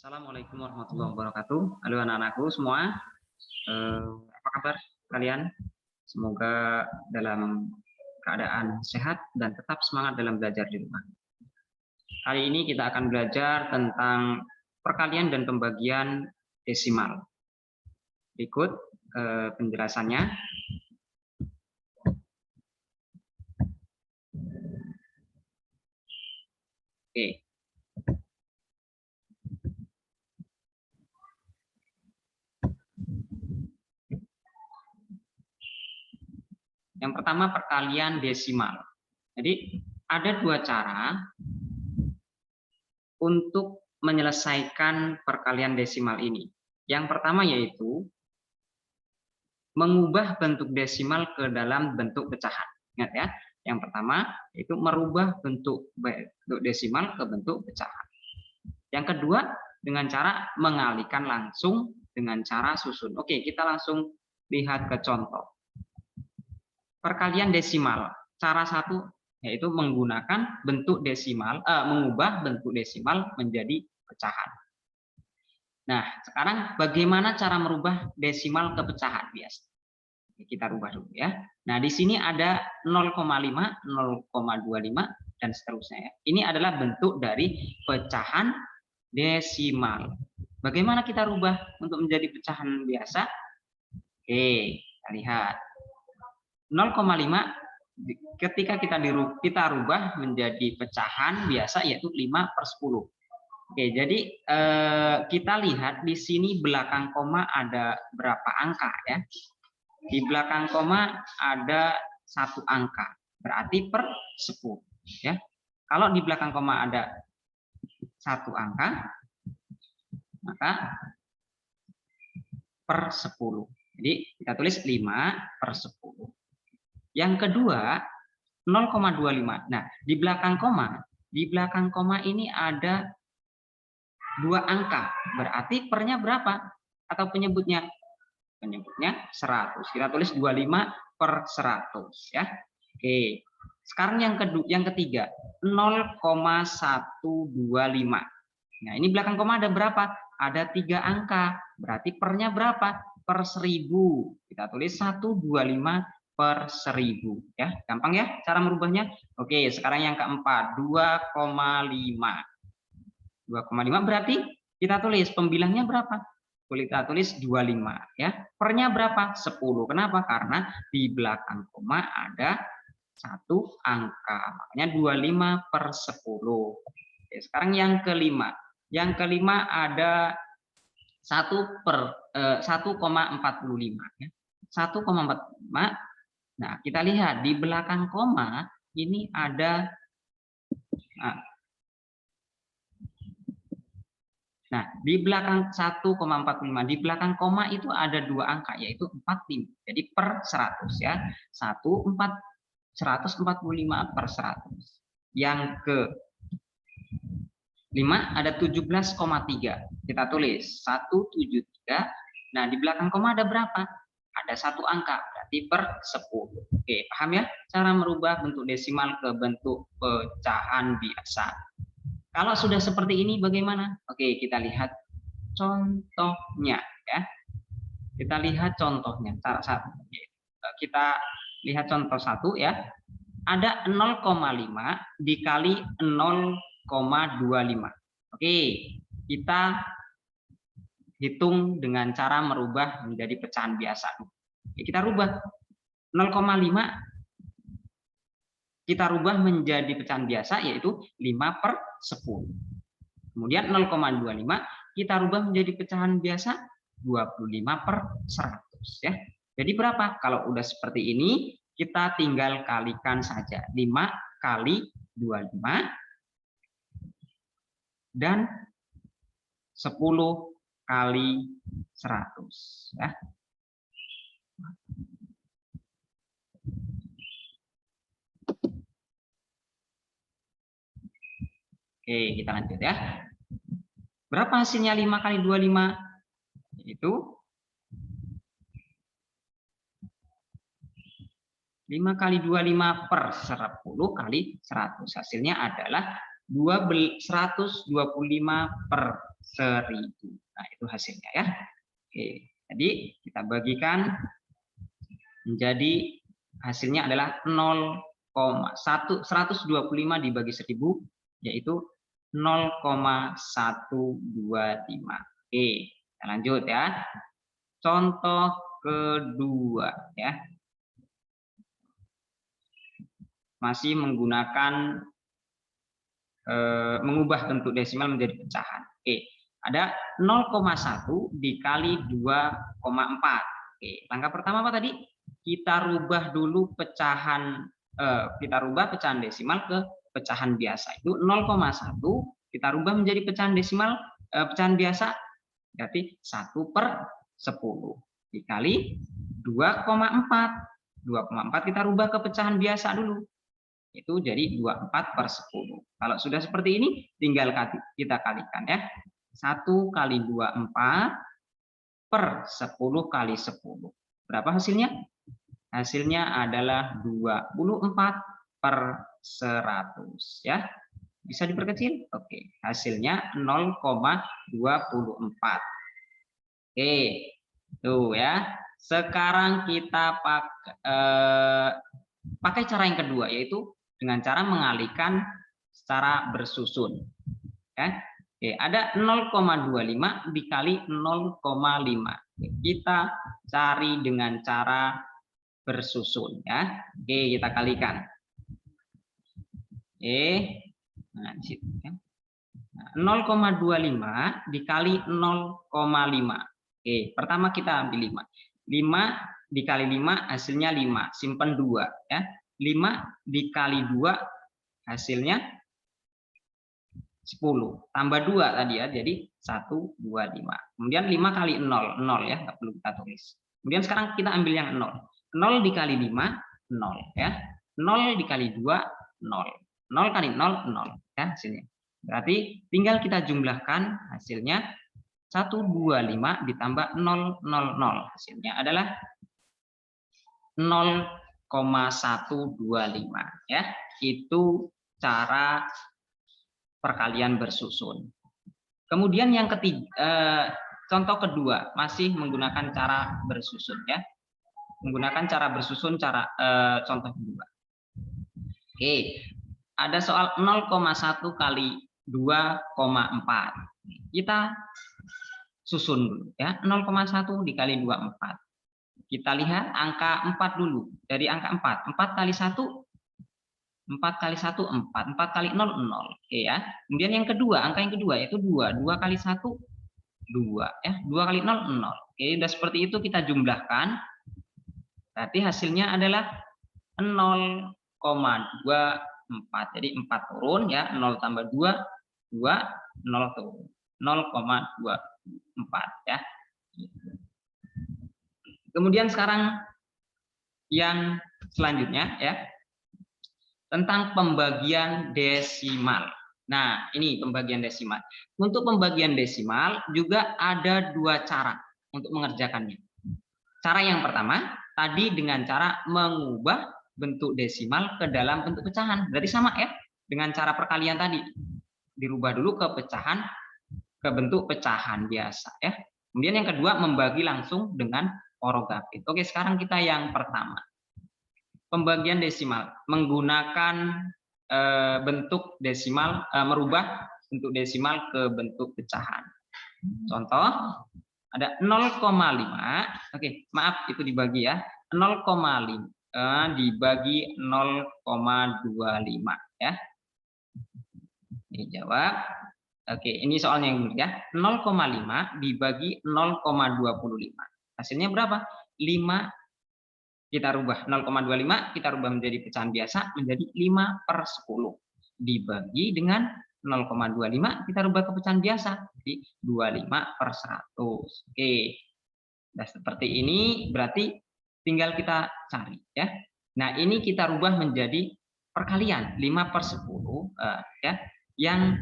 Assalamualaikum warahmatullahi wabarakatuh. Halo anak-anakku semua. Apa kabar kalian? Semoga dalam keadaan sehat dan tetap semangat dalam belajar di rumah. Kali ini kita akan belajar tentang perkalian dan pembagian desimal. Berikut penjelasannya. Oke. Yang pertama perkalian desimal. Jadi ada dua cara untuk menyelesaikan perkalian desimal ini. Yang pertama yaitu mengubah bentuk desimal ke dalam bentuk pecahan. Ingat ya, yang pertama yaitu merubah bentuk desimal ke bentuk pecahan. Yang kedua dengan cara mengalihkan langsung dengan cara susun. Oke, kita langsung lihat ke contoh. Perkalian desimal. Cara satu yaitu menggunakan bentuk desimal, mengubah bentuk desimal menjadi pecahan. Nah, sekarang bagaimana cara merubah desimal ke pecahan biasa? Kita rubah dulu ya. Nah, di sini ada 0,5, 0,25 dan seterusnya ya. Ini adalah bentuk dari pecahan desimal. Bagaimana kita rubah untuk menjadi pecahan biasa? Oke, kita lihat. 0,5 ketika kita rubah menjadi pecahan biasa yaitu 5/10. Oke, jadi kita lihat di sini belakang koma ada berapa angka ya? Di belakang koma ada 1 angka, berarti per 10 ya. Kalau di belakang koma ada 1 angka, maka per 10. Jadi kita tulis 5/10. Yang kedua 0,25. Nah, di belakang koma ini ada 2 angka. Berarti pernya berapa? Atau penyebutnya? Penyebutnya 100. Kita tulis 25/100 ya. Oke. Sekarang yang ketiga 0,125. Nah, ini belakang koma ada berapa? Ada 3 angka. Berarti pernya berapa? Per 1000. Kita tulis 125/1000 ya. Gampang ya cara merubahnya. Oke, sekarang yang keempat 2,5. 2,5 berarti kita tulis pembilangnya berapa? Kita tulis 25 ya. Pernya berapa? 10. Kenapa? Karena di belakang koma ada 1 angka. Makanya 25/10. Oke, sekarang yang kelima. Yang kelima ada 1,45 ya. 1,45. Nah, kita lihat di belakang koma ini ada di belakang 1,45 di belakang koma itu ada 2 angka yaitu 45. Jadi per 100 ya. 145/100. Yang ke 5 ada 17,3. Kita tulis 173. Nah, di belakang koma ada berapa? Ada 1 angka, berarti per 10. Oke, paham ya cara merubah bentuk desimal ke bentuk pecahan biasa. Kalau sudah seperti ini bagaimana? Oke, kita lihat contohnya ya. Kita lihat contohnya. Cara satu. Kita lihat contoh 1 ya. Ada 0,5 dikali 0,25. Oke, kita hitung dengan cara merubah menjadi pecahan biasa. Kita rubah 0,5 kita rubah menjadi pecahan biasa yaitu 5/10. Kemudian 0,25 kita rubah menjadi pecahan biasa 25/100 ya. Jadi berapa? Kalau udah seperti ini kita tinggal kalikan saja. 5 kali 25 dan 10 kali 100 ya. Oke, kita lanjut ya. Berapa hasilnya 5 kali 25? Yaitu 5 kali 25 per 10 kali 100. Hasilnya adalah 125/100 1000. Nah, itu hasilnya ya. Oke, jadi kita bagikan menjadi hasilnya adalah 125 dibagi 1000, yaitu 0,125. Oke, kita lanjut ya. Contoh kedua ya. Masih menggunakan mengubah bentuk desimal menjadi pecahan. Oke, ada 0,1 dikali 2,4. Oke, langkah pertama apa tadi? Kita rubah dulu pecahan desimal ke pecahan biasa. Itu 0,1 kita rubah menjadi pecahan desimal pecahan biasa, berarti 1/10 dikali 2,4. 2,4 kita rubah ke pecahan biasa dulu, itu jadi 24/10. Kalau sudah seperti ini, tinggal kita kalikan ya. 1 kali 24 per 10 kali 10. Berapa hasilnya? Hasilnya adalah 24/100 ya. Bisa diperkecil? Oke, hasilnya 0,24. Oke, tuh ya. Sekarang kita pakai cara yang kedua, yaitu dengan cara mengalihkan secara bersusun. Ya. Oke, ada 0,25 dikali 0,5. Kita cari dengan cara bersusun ya. Oke, kita kalikan. Oke. Nah, di situ ya. 0,25 dikali 0,5. Oke, pertama kita ambil 5. 5 dikali 5 hasilnya 5, simpan 2 ya. 5 dikali 2 hasilnya 10, tambah 2 tadi ya, jadi 125. Kemudian 5 kali 0, 0 ya, nggak perlu kita tulis. Kemudian sekarang kita ambil yang 0. 0 dikali 5, 0 ya. 0 dikali 2, 0. 0 kali 0, 0 ya hasilnya. Berarti tinggal kita jumlahkan hasilnya 125 ditambah 000, hasilnya adalah 0,125 ya. Itu cara perkalian bersusun. Kemudian yang ketiga, contoh kedua masih menggunakan cara bersusun ya. Menggunakan cara bersusun contoh kedua. Oke, ada soal 0,1 kali 2,4. Kita susun dulu ya. 0,1 dikali 2,4. Kita lihat angka 4 dulu. Dari angka 4. 4 kali 1, 4 kali 1, 4. 4 kali 0, 0. Oke ya. Kemudian yang kedua, angka yang kedua yaitu 2. 2 kali 1, 2. Ya. 2 kali 0, 0. Oke, sudah seperti itu kita jumlahkan. Berarti hasilnya adalah 0,24. Jadi 4 turun ya. 0 tambah 2, 2, 0 turun. 0,24 ya. Kemudian sekarang yang selanjutnya ya, tentang pembagian desimal. Nah, ini pembagian desimal. Untuk pembagian desimal juga ada 2 cara untuk mengerjakannya. Cara yang pertama, tadi dengan cara mengubah bentuk desimal ke dalam bentuk pecahan. Berarti sama ya, dengan cara perkalian tadi. Dirubah dulu ke bentuk pecahan biasa ya. Kemudian yang kedua, membagi langsung dengan orogapit. Oke, sekarang kita yang pertama. Pembagian desimal menggunakan bentuk desimal, merubah bentuk desimal ke bentuk pecahan. Contoh, ada 0,5. Oke, maaf itu dibagi ya. 0,5 dibagi 0,25 ya. Ini jawab. Oke, ini soalnya yang dulu ya. 0,5 dibagi 0,25. Hasilnya berapa? 5. Kita rubah 0,25, kita rubah menjadi pecahan biasa menjadi 5/10. Dibagi dengan 0,25, kita rubah ke pecahan biasa. Jadi 25/100. Oke. Nah, seperti ini berarti tinggal kita cari ya. Nah, ini kita rubah menjadi perkalian 5/10 ya. Yang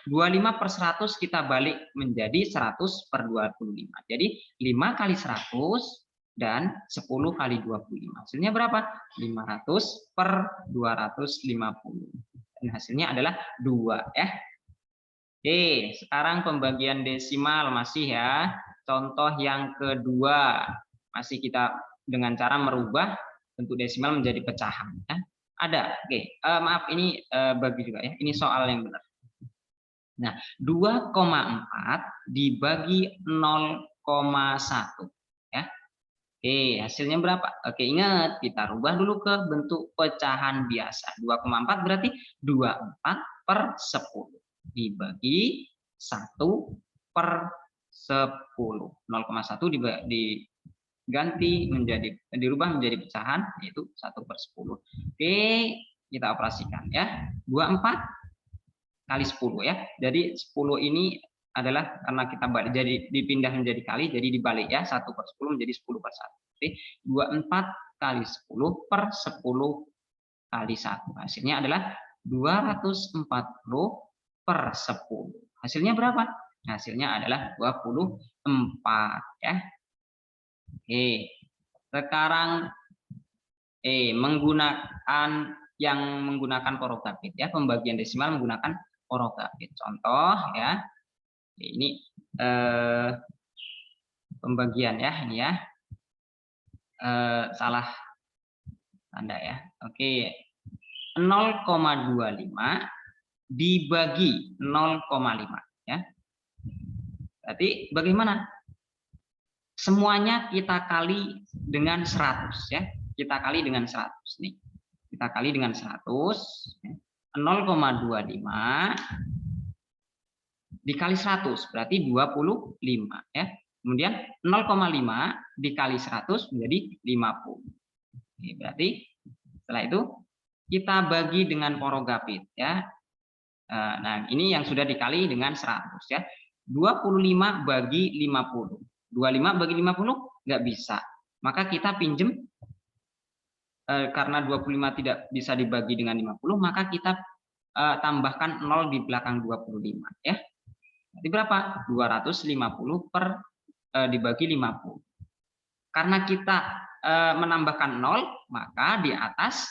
25/100 kita balik menjadi 100/25. Jadi 5 kali 100 dan 10 kali 25. Hasilnya berapa? 500/250. Dan hasilnya adalah 2 ya. Oke, sekarang pembagian desimal masih ya. Contoh yang kedua, masih kita dengan cara merubah bentuk desimal menjadi pecahan. Ya. Ada, oke. Maaf, ini bagi juga ya. Ini soal yang benar. Nah, 2,4 dibagi 0,1. Ya. Oke, hasilnya berapa? Oke, ingat, kita rubah dulu ke bentuk pecahan biasa. 2,4 berarti 24/10 dibagi 1/10. 0,1 diganti menjadi, dirubah menjadi pecahan, yaitu 1/10. Oke, kita operasikan ya. 24 kali 10 ya. Jadi 10 ini adalah karena kita balik, jadi dipindah menjadi kali, jadi dibalik ya, 1/10 menjadi 10/1. Jadi 24 kali 10/10 kali 1. Hasilnya adalah 240/10. Hasilnya berapa? Hasilnya adalah 24 ya. Oke. Sekarang menggunakan porogapit ya, pembagian desimal menggunakan porogapit. Contoh ya. Ini pembagian ya, ini ya. Salah tanda ya. Oke. 0,25 dibagi 0,5 ya. Berarti bagaimana? Semuanya kita kali dengan 100 ya. Kita kali dengan 100 nih. Kita kali dengan 100 ya. 0,25 dikali 100 berarti 25 ya. Kemudian 0,5 dikali 100 menjadi 50. Oke, berarti setelah itu kita bagi dengan porogapit ya. Nah, ini yang sudah dikali dengan 100 ya. 25 bagi 50. 25 bagi 50 nggak bisa. Maka kita pinjem, karena 25 tidak bisa dibagi dengan 50, maka kita tambahkan 0 di belakang 25 ya. Berarti berapa? 250 dibagi 50. Karena kita menambahkan 0, maka di atas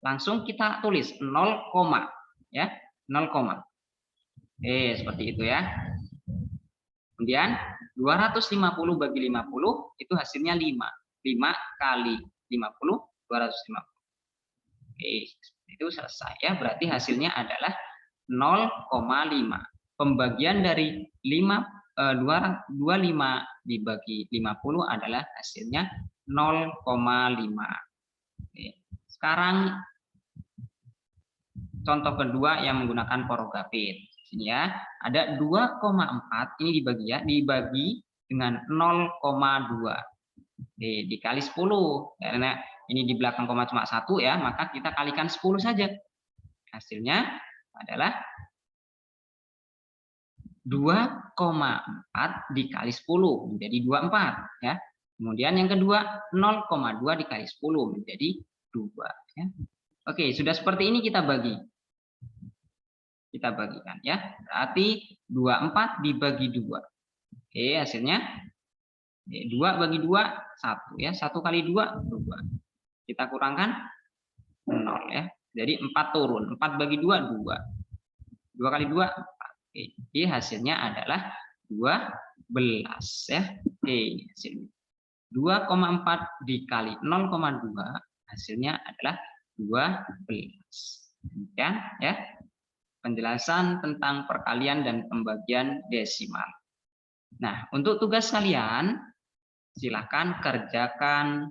langsung kita tulis 0, ya, 0, seperti itu ya. Kemudian 250 bagi 50 itu hasilnya 5. 5 kali 50 250. Itu selesai ya. Berarti hasilnya adalah 0,5. Pembagian dari 25 dibagi 50 adalah hasilnya 0,5. Sekarang contoh kedua yang menggunakan porogapit. Sini ya, ada 2,4 ini dibagi dengan 0,2. Dikali 10. Karena ini di belakang koma cuma 1 ya, maka kita kalikan 10 saja. Hasilnya adalah 2,4 dikali 10 menjadi 24 ya. Kemudian yang kedua 0,2 dikali 10 menjadi 2 ya. Oke, sudah seperti ini kita bagi. Kita bagikan ya. Berarti 24 dibagi 2. Oke, hasilnya 2 bagi 2 1 ya. 1 kali 2 2. Kita kurangkan 0 ya. Jadi 4 turun. 4 bagi 2 2. 2 kali 2 4. Oke, jadi hasilnya adalah 12 ya. Oke, hasilnya 2,4 dikali 0,2 hasilnya adalah 12. Demikian ya penjelasan tentang perkalian dan pembagian desimal. Nah, untuk tugas kalian silakan kerjakan.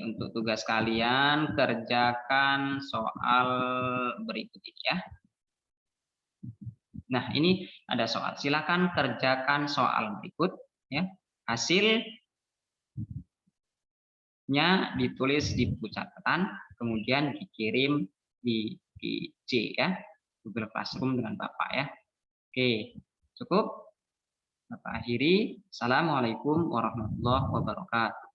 Untuk tugas kalian kerjakan soal berikut ini ya. Nah, ini ada soal. Silakan kerjakan soal berikut ya. Hasilnya ditulis di buku catatan, kemudian dikirim di C ya. Google Classroom dengan Bapak ya. Oke, cukup. Bapak akhiri. Assalamualaikum warahmatullahi wabarakatuh.